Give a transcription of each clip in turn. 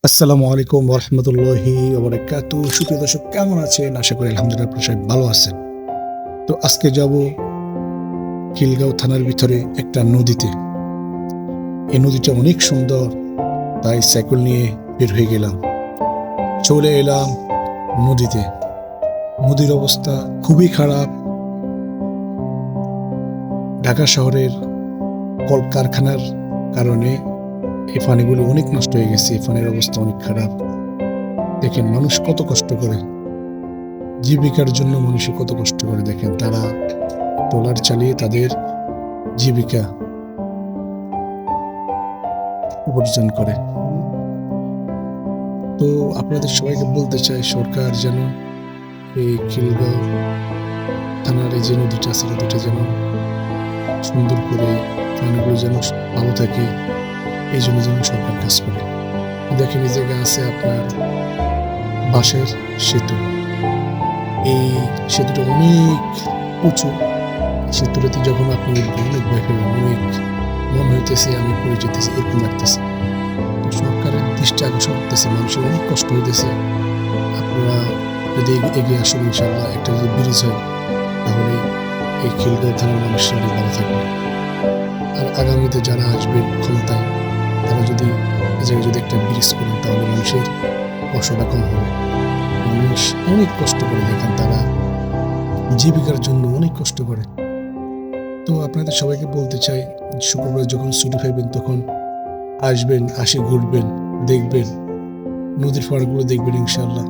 আসসালামু আলাইকুম ওয়া রাহমাতুল্লাহি ওয়া বারাকাতুহু। সুপ্রিয় দর্শক, কেমন আছেন? আশা করি আলহামদুলিল্লাহ আপনারা সবাই ভালো আছেন। তো আজকে যাব খিলগাঁও থানার ভিতরে একটা নদীতে। এই নদীটা অনেক সুন্দর, তাই সাইকেল নিয়ে বের হয়ে গেলাম। চলে এলাম নদীতে। নদীর অবস্থা খুবই খারাপ। ঢাকা শহরের কলকারখানার কারণে এই পানিগুলো অনেক নষ্ট হয়ে গেছে। এই পানির অবস্থা অনেক খারাপ। দেখেন মানুষ কত কষ্ট করে, জীবিকার জন্য মানুষে কত কষ্ট করে। দেখেন তারা ট্রলার চালিয়ে তাদের জীবিকা উপার্জন করে। তো আপনাদের সবাইকে বলতে চাই, সরকার যেন এই খিলগাঁও থানার এই যে নদীটা আছে, নদীটা যেন সুন্দর করে, পানিগুলো যেন ভালো থাকে, এই জন্য যেন সরকার কাজ করে। দেখেন এই জায়গায় আছে আপনার বাঁশের সেতু। এই সেতুটা অনেক উঁচু। সেতুটাতে যখন আপনি উঠবেন, অনেক ভয় পাবেন, অনেক মনে হইতেছে আমি পড়ে যেতেছি, এরকম লাগতেছে। তো সরকারের দৃষ্টি আকর্ষণ করতেছে, মানুষের অনেক কষ্ট হইতেছে। আপনারা যদি এগিয়ে আসুন, ইনশাআল্লাহ একটা যদি ব্রিজ হয়, তাহলে এই খিলগাঁও থানার মানুষরা অনেক ভালো থাকবে। আর আগামীতে যারা আসবেন ক্ষমতায়, তারা যদি এ জায়গায় যদি একটা ব্রিজ করেন, তাহলে মানুষের কষ্টটা কম হবে। মানুষ অনেক কষ্ট করে, দেখেন তারা জীবিকার জন্য অনেক কষ্ট করে। তো আপনাদের সবাইকে বলতে চাই, শুক্রবার যখন ছুটি পাইবেন তখন আসবেন, আসে ঘুরবেন, দেখবেন নদীর পাড়গুলো দেখবেন। ইনশাআল্লাহ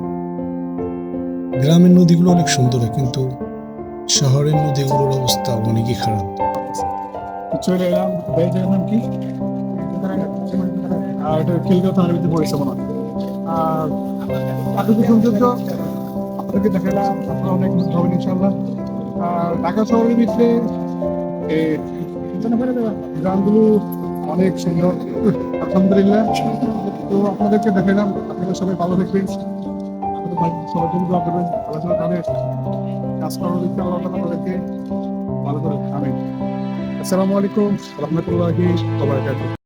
গ্রামের নদীগুলো অনেক সুন্দর, কিন্তু শহরের নদীগুলোর অবস্থা অনেকই খারাপ। চলে এলাম। জায়গার নাম কি? আর এটা খিলগাঁও থানার ভিতরে পড়েছে মনে হয়। আর প্রাকৃতিক সৌন্দর্য আপনাদেরকে দেখালাম, আপনারা অনেক ভাবেন ইনশাল্লাহ। আর ঢাকা শহরের ভিতরে গ্রামগুলো অনেক সুন্দর, আলহামদুলিল্লাহ। তো আপনাদেরকে দেখালাম, আপনারা সবাই ভালো থাকবেন, সবার জন্য দোয়া করবেন। আল্লাহ তাদের কাজ করার দিকে আল্লাহ তাআলা তাদেরকে ভালো করে। আমিন। আসসালামু আলাইকুম রহমতুল্লাহি ওয়া বারাকাতুহু।